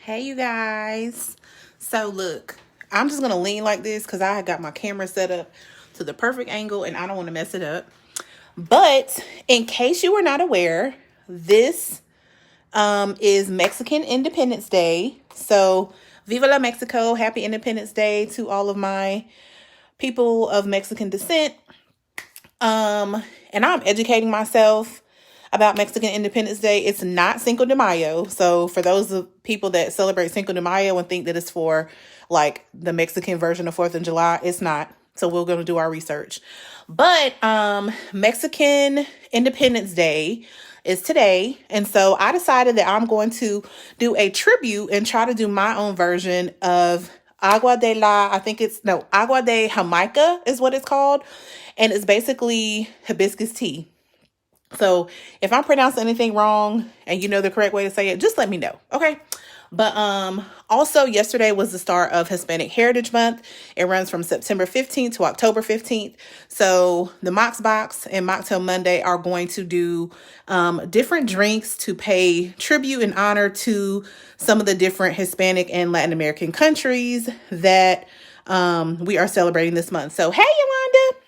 Hey, you guys. So look, I'm just gonna lean like this because I got my camera set up to the perfect angle and I don't want to mess it up. But in case you were not aware, this is Mexican Independence Day. So Viva la Mexico, happy Independence Day to all of my people of Mexican descent. And I'm educating myself about Mexican Independence Day. It's not Cinco de Mayo. So for those of people that celebrate Cinco de Mayo and think that it's for like the Mexican version of 4th of July, it's not. So we're going to do our research. But Mexican Independence Day is today. And so I decided that I'm going to do a tribute and try to do my own version of Agua de Jamaica is what it's called. And it's basically hibiscus tea. So if I'm pronouncing anything wrong and you know the correct way to say it, just let me know. Okay. But also yesterday was the start of Hispanic Heritage Month. It runs from September 15th to October 15th. So the Mox Box and Mocktail Monday are going to do different drinks to pay tribute and honor to some of the different Hispanic and Latin American countries that we are celebrating this month. So hey, Yolanda.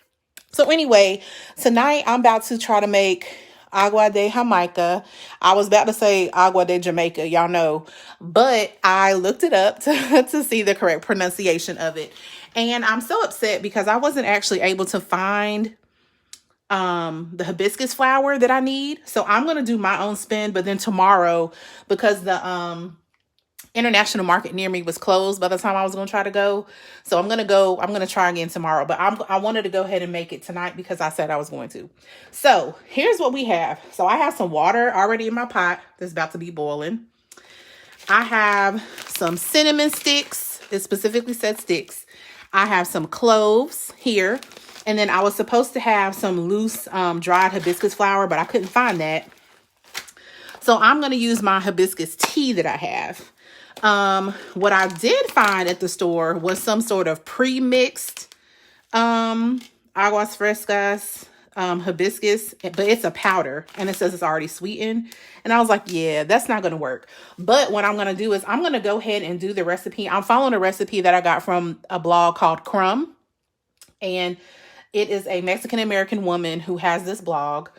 So anyway, tonight I'm about to try to make Agua de Jamaica. I was about to say Agua de Jamaica, y'all know, but I looked it up to see the correct pronunciation of it. And I'm so upset because I wasn't actually able to find the hibiscus flower that I need. So I'm going to do my own spin, but then tomorrow, because the international market near me was closed by the time I was going to try to go. So I'm going to try again tomorrow, but I wanted to go ahead and make it tonight because I said I was going to. So here's what we have. So I have some water already in my pot that's about to be boiling. I have some cinnamon sticks. It specifically said sticks. I have some cloves here. And then I was supposed to have some loose dried hibiscus flower, but I couldn't find that. So I'm going to use my hibiscus tea that I have. What I did find at the store was some sort of pre-mixed aguas frescas hibiscus, but it's a powder and it says it's already sweetened. And I was like, yeah, that's not going to work. But what I'm going to do is I'm going to go ahead and do the recipe. I'm following a recipe that I got from a blog called Crumb. And it is a Mexican American woman who has this blog.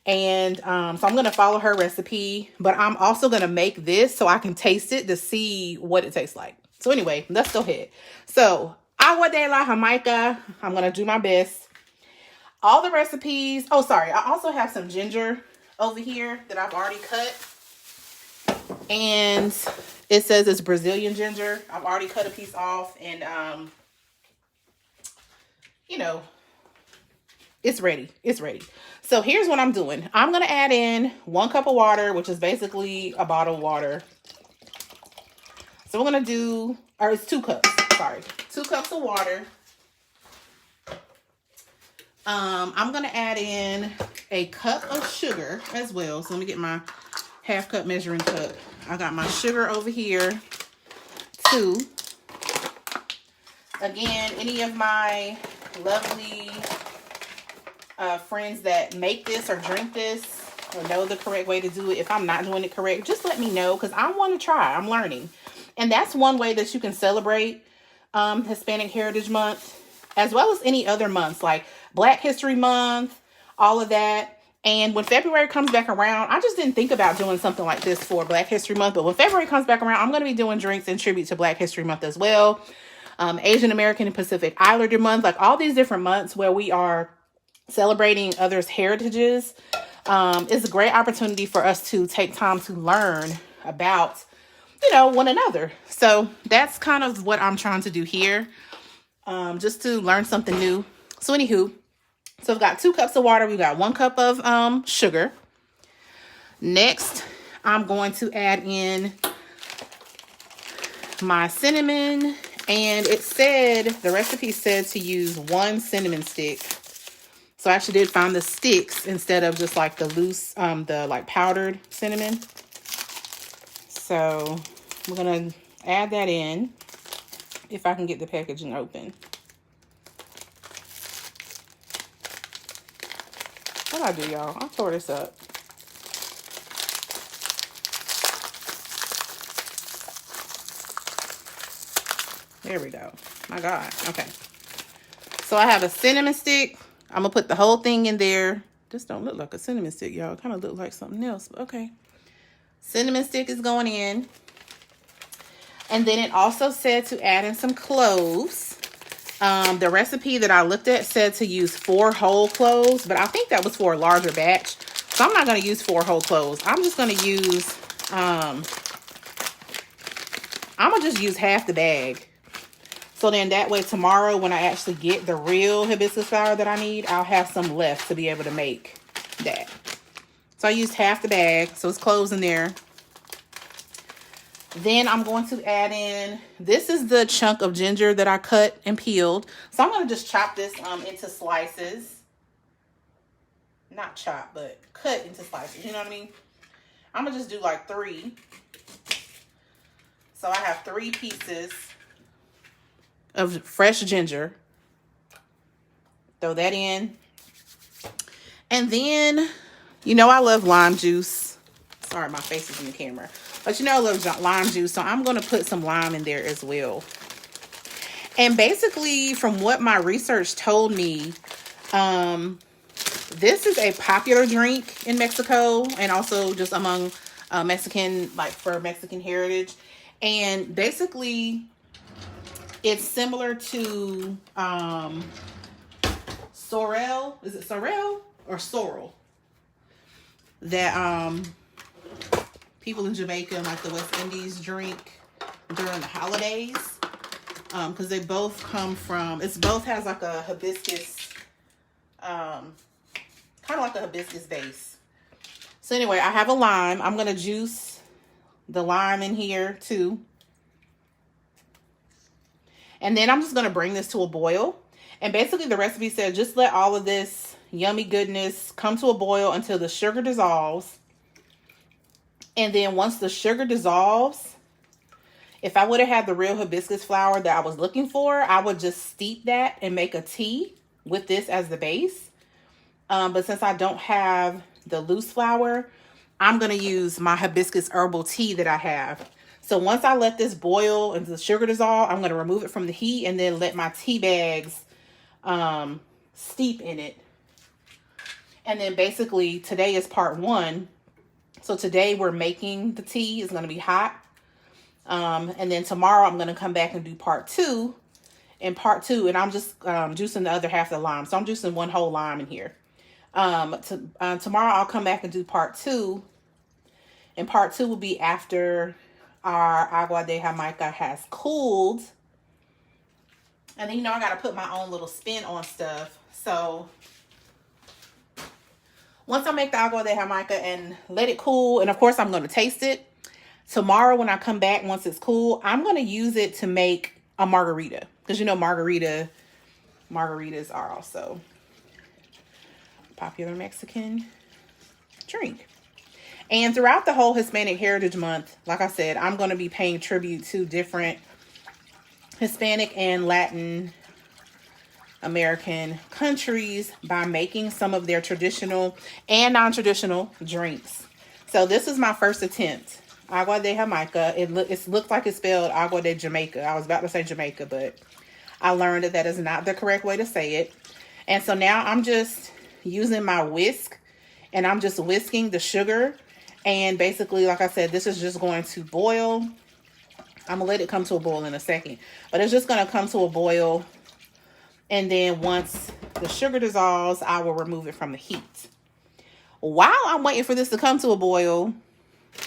And so I'm going to follow her recipe, but I'm also going to make this so I can taste it to see what it tastes like. So anyway, let's go ahead. So Agua de la Jamaica, I'm going to do my best. All the recipes. Oh, sorry. I also have some ginger over here that I've already cut. And it says it's Brazilian ginger. I've already cut a piece off and, it's ready. It's ready. So here's what I'm doing. I'm going to add in 1 cup of water, which is basically a bottle of water. So we're going to do, or it's 2 cups. Sorry. 2 cups of water. I'm going to add in a cup of sugar as well. So let me get my half cup measuring cup. I got my sugar over here too. Again, any of my lovely friends that make this or drink this or know the correct way to do it, if I'm not doing it correct, just let me know because I want to try. I'm learning. And that's one way that you can celebrate Hispanic Heritage Month, as well as any other months like Black History Month, all of that. And when February comes back around, I just didn't think about doing something like this for Black History Month, but when February comes back around, I'm going to be doing drinks in tribute to Black History Month as well. Asian American and Pacific Islander Month, like all these different months where we are celebrating others' heritages. Is a great opportunity for us to take time to learn about, one another. So that's kind of what I'm trying to do here. Just to learn something new. So anywho, so we've got 2 cups of water. We've got 1 cup of sugar. Next, I'm going to add in my cinnamon. And the recipe said to use 1 cinnamon stick. So I actually did find the sticks instead of just like the loose, the like powdered cinnamon. So we're going to add that in if I can get the packaging open. What I do, y'all? I'll tore this up. There we go. My God. Okay. So I have a cinnamon stick. I'm going to put the whole thing in there. This don't look like a cinnamon stick, y'all. It kind of look like something else. But okay. Cinnamon stick is going in. And then it also said to add in some cloves. The recipe that I looked at said to use 4 whole cloves. But I think that was for a larger batch. So I'm not going to use 4 whole cloves. I'm just going to use... I'm going to just use half the bag. So then that way tomorrow when I actually get the real hibiscus flower that I need, I'll have some left to be able to make that. So I used half the bag. So it's cloves in there. Then I'm going to add in, this is the chunk of ginger that I cut and peeled. So I'm going to just chop this into slices. Not chop, but cut into slices. You know what I mean? I'm going to just do like 3. So I have 3 pieces of fresh ginger. Throw that in. And then, you know I love lime juice. Sorry, my face is in the camera. But you know I love lime juice, so I'm going to put some lime in there as well. And basically, from what my research told me, this is a popular drink in Mexico and also just among Mexican, like for Mexican heritage. And basically, it's similar to Sorrel. Is it Sorrel or Sorrel? That people in Jamaica, like the West Indies, drink during the holidays. Because they both come from, it's both has like a hibiscus, kind of like a hibiscus base. So anyway, I have a lime. I'm going to juice the lime in here too. And then I'm just going to bring this to a boil. And basically the recipe said just let all of this yummy goodness come to a boil until the sugar dissolves. And then once the sugar dissolves, if I would have had the real hibiscus flower that I was looking for, I would just steep that and make a tea with this as the base. But since I don't have the loose flower, I'm going to use my hibiscus herbal tea that I have. So once I let this boil and the sugar dissolve, I'm going to remove it from the heat and then let my tea bags steep in it. And then basically today is part 1. So today we're making the tea. It's going to be hot. And then tomorrow I'm going to come back and do part 2. And part 2, and I'm just juicing the other half of the lime. So I'm juicing 1 whole lime in here. Tomorrow I'll come back and do part 2. And part 2 will be after our Agua de Jamaica has cooled. And then, you know, I got to put my own little spin on stuff. So once I make the Agua de Jamaica and let it cool, and of course I'm going to taste it. Tomorrow when I come back, once it's cool, I'm going to use it to make a margarita. Because, you know, margaritas are also a popular Mexican drink. And throughout the whole Hispanic Heritage Month, like I said, I'm going to be paying tribute to different Hispanic and Latin American countries by making some of their traditional and non-traditional drinks. So this is my first attempt. Agua de Jamaica. It looks like it's spelled Agua de Jamaica. I was about to say Jamaica, but I learned that is not the correct way to say it. And so now I'm just using my whisk and I'm just whisking the sugar. And basically, like I said, this is just going to boil. I'm going to let it come to a boil in a second. But it's just going to come to a boil. And then once the sugar dissolves, I will remove it from the heat. While I'm waiting for this to come to a boil,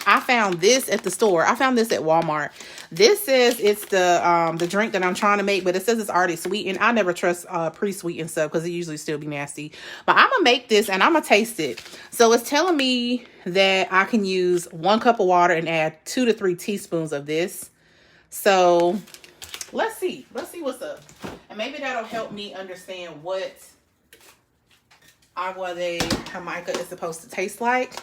I found this at the store. I found this at Walmart. This says it's the drink that I'm trying to make, but it says it's already sweetened. I never trust pre-sweetened stuff because it usually still be nasty. But I'm going to make this and I'm going to taste it. So it's telling me that I can use 1 cup of water and add 2 to 3 teaspoons of this. So let's see. Let's see what's up. And maybe that'll help me understand what Agua de Jamaica is supposed to taste like.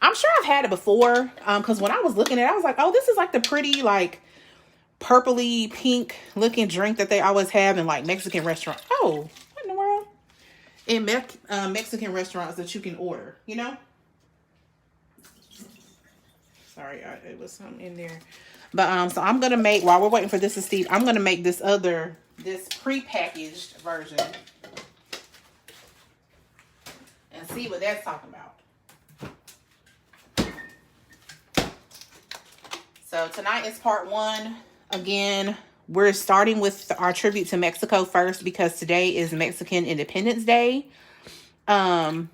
I'm sure I've had it before, because when I was looking at it, I was like, oh, this is like the pretty, like, purpley pink looking drink that they always have in, like, Mexican restaurants. Oh, what in the world? In Mexican restaurants that you can order, you know? Sorry, it was something in there. But so I'm gonna make, while we're waiting for this to steep, I'm gonna make this pre-packaged version and see what that's talking about. So tonight is part 1. Again, we're starting with our tribute to Mexico first because today is Mexican Independence Day. September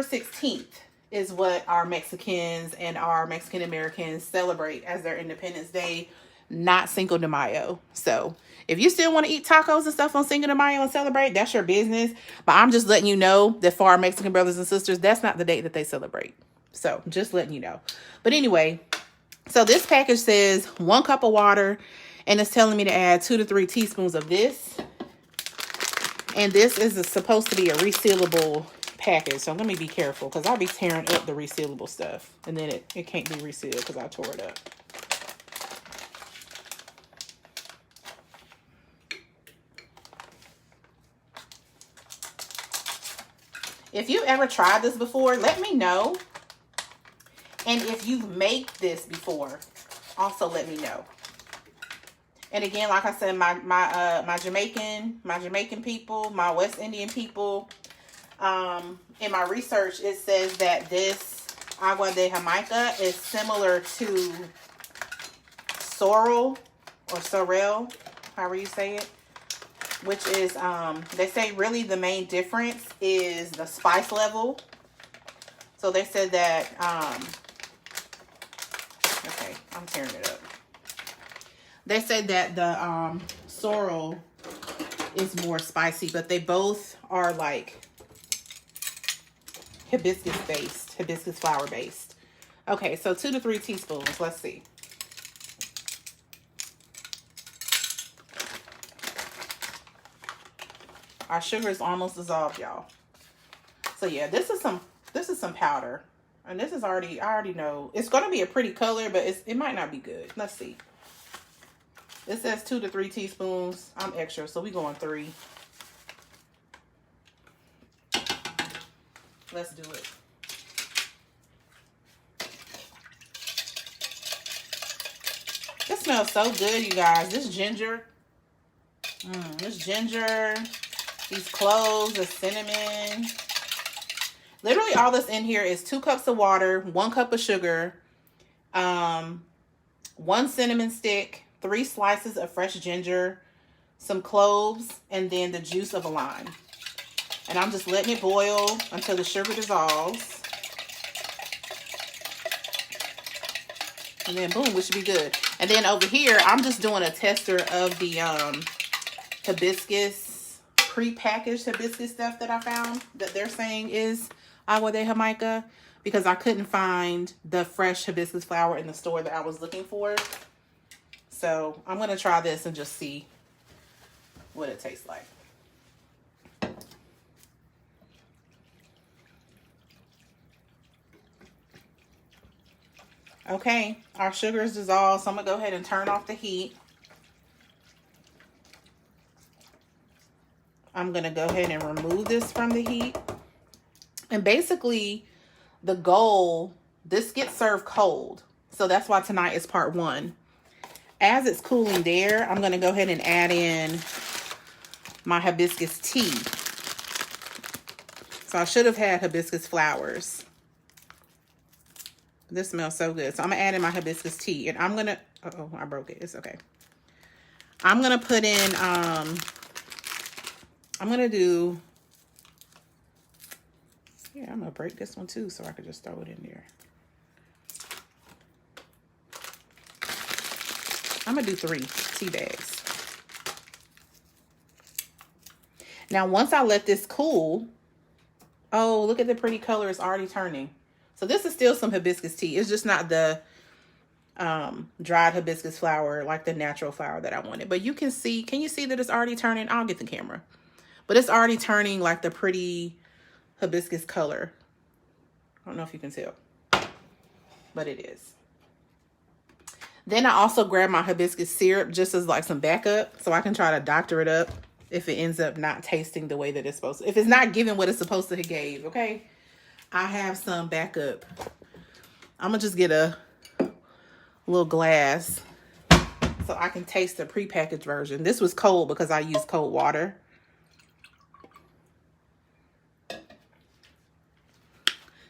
16th is what our Mexicans and our Mexican Americans celebrate as their Independence Day, not Cinco de Mayo. So if you still want to eat tacos and stuff on Cinco de Mayo and celebrate, that's your business. But I'm just letting you know that for our Mexican brothers and sisters, that's not the date that they celebrate. So just letting you know. But anyway, so this package says 1 cup of water, and it's telling me to add 2 to 3 teaspoons of this. And this is supposed to be a resealable package. So let me be careful because I'll be tearing up the resealable stuff. And then it can't be resealed because I tore it up. If you've ever tried this before, let me know. And if you've made this before, also let me know. And again, like I said, my Jamaican people, my West Indian people, in my research, it says that this Agua de Jamaica is similar to Sorrel or Sorrel, however you say it, which is, they say really the main difference is the spice level. So they said that, okay, I'm tearing it up. They said that the sorrel is more spicy, but they both are like hibiscus flower based. Okay, so 2 to 3 teaspoons. Let's see. Our sugar is almost dissolved, y'all. So yeah, this is some powder. And this is already, I already know. It's going to be a pretty color, but it might not be good. Let's see. It says 2 to 3 teaspoons. I'm extra, so we're going 3. Let's do it. This smells so good, you guys. This ginger. This ginger. These cloves, the cinnamon. Literally all that's in here is 2 cups of water, 1 cup of sugar, 1 cinnamon stick, 3 slices of fresh ginger, some cloves, and then the juice of a lime. And I'm just letting it boil until the sugar dissolves. And then boom, we should be good. And then over here, I'm just doing a tester of the hibiscus, pre-packaged hibiscus stuff that I found that they're saying is Agua de Jamaica, because I couldn't find the fresh hibiscus flower in the store that I was looking for. So I'm going to try this and just see what it tastes like. Okay, our sugar is dissolved, so I'm going to go ahead and turn off the heat. I'm going to go ahead and remove this from the heat. And basically, the goal, this gets served cold. So that's why tonight is part 1. As it's cooling there, I'm going to go ahead and add in my hibiscus tea. So I should have had hibiscus flowers. This smells so good. So I'm going to add in my hibiscus tea. And I'm going to, uh-oh, I broke it. It's okay. I'm going to put in, I'm going to do, yeah, I'm going to break this one too so I could just throw it in there. I'm going to do 3 tea bags. Now, once I let this cool, oh, look at the pretty color. It's already turning. So this is still some hibiscus tea. It's just not the dried hibiscus flower, like the natural flower that I wanted. But you can see, can you see that it's already turning? I'll get the camera. But it's already turning like the pretty hibiscus color. I don't know if you can tell, but it is. Then I also grab my hibiscus syrup just as like some backup, so I can try to doctor it up if it ends up not tasting the way that it's supposed to. If it's not giving what it's supposed to give, okay? I have some backup. I'm gonna just get a little glass so I can taste the prepackaged version. This was cold because I used cold water.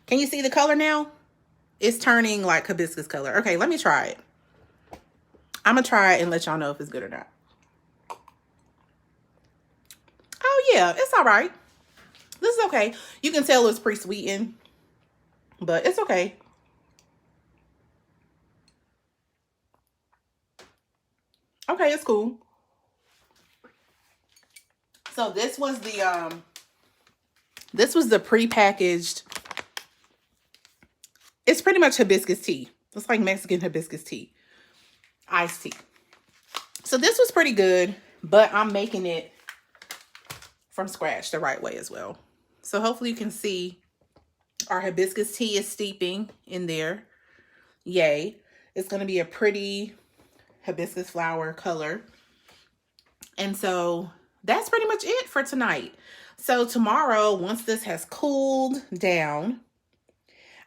Can you see the color now? It's turning like hibiscus color. Okay, let me try it. I'm gonna try it and let y'all know if it's good or not. Oh yeah, it's all right. This is okay. You can tell it's pre-sweetened, but it's okay. Okay, it's cool. So this was the prepackaged. It's pretty much hibiscus tea. It's like Mexican hibiscus tea, iced tea. So this was pretty good, but I'm making it from scratch the right way as well. So hopefully you can see our hibiscus tea is steeping in there. Yay. It's going to be a pretty hibiscus flower color. And so that's pretty much it for tonight. So tomorrow, once this has cooled down,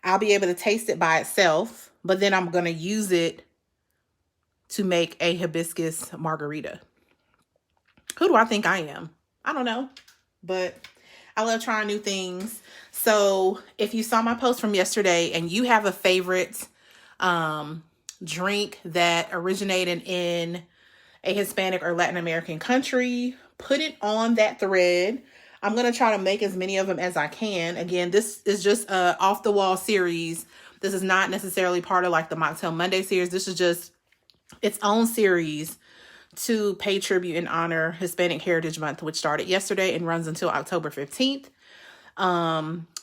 I'll be able to taste it by itself, but then I'm going to use it to make a hibiscus margarita. Who do I think I am? I don't know, but I love trying new things. So if you saw my post from yesterday and you have a favorite drink that originated in a Hispanic or Latin American country, put it on that thread. I'm going to try to make as many of them as I can. Again, this is just a off the wall series. This is not necessarily part of like the Mocktail Monday series. This is just its own series to pay tribute and honor Hispanic Heritage Month, which started yesterday and runs until October 15th.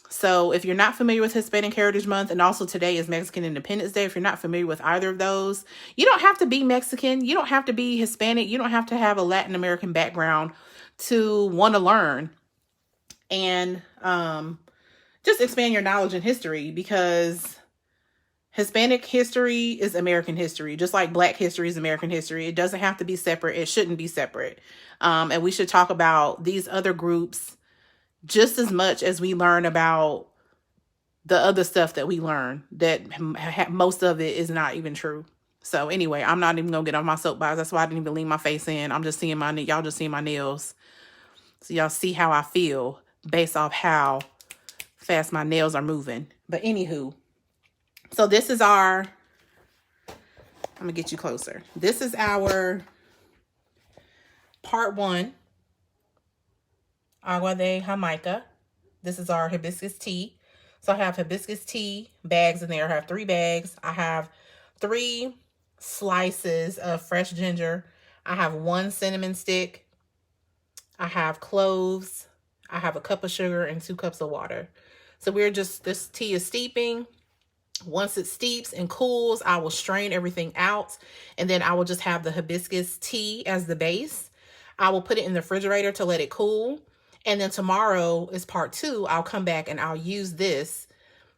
So if you're not familiar with Hispanic Heritage Month, and also today is Mexican Independence Day, if you're not familiar with either of those, you don't have to be Mexican. You don't have to be Hispanic. You don't have to have a Latin American background to want to learn and just expand your knowledge in history, because Hispanic history is American history, just like Black history is American history. It doesn't have to be separate. It shouldn't be separate. And we should talk about these other groups just as much as we learn about the other stuff that we learn, that most of it is not even true. So anyway, I'm not even gonna get on my soapbox. That's why I didn't even lean my face in. I'm just seeing y'all just seeing my nails. So y'all see how I feel based off how fast my nails are moving. But anywho, so this is I'm gonna get you closer. This is our part 1, Agua de Jamaica. This is our hibiscus tea. So I have hibiscus tea bags in there. I have 3 bags. I have 3 slices of fresh ginger. I have 1 cinnamon stick. I have cloves. I have a cup of sugar and 2 cups of water. So this tea is steeping. Once it steeps and cools, I will strain everything out, and then I will just have the hibiscus tea as the base. I will put it in the refrigerator to let it cool. And then tomorrow is part 2. I'll come back and I'll use this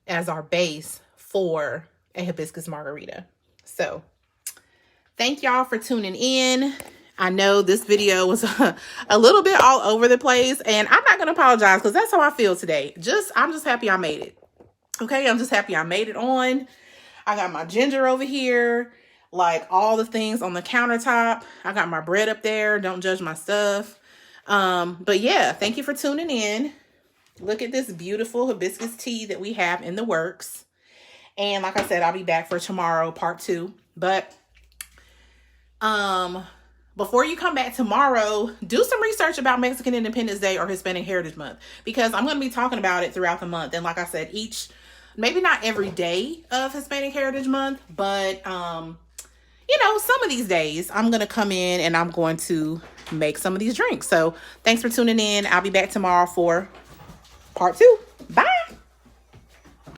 as our base for a hibiscus margarita. So thank y'all for tuning in. I know this video was a little bit all over the place, and I'm not going to apologize because that's how I feel today. I'm just happy I made it. Okay, I'm just happy I made it on. I got my ginger over here, like all the things on the countertop. I got my bread up there. Don't judge my stuff. But yeah, thank you for tuning in. Look at this beautiful hibiscus tea that we have in the works. And like I said, I'll be back for tomorrow, part 2. But before you come back tomorrow, do some research about Mexican Independence Day or Hispanic Heritage Month, because I'm going to be talking about it throughout the month. And like I said, maybe not every day of Hispanic Heritage Month, but, some of these days I'm going to come in and I'm going to make some of these drinks. So thanks for tuning in. I'll be back tomorrow for part 2.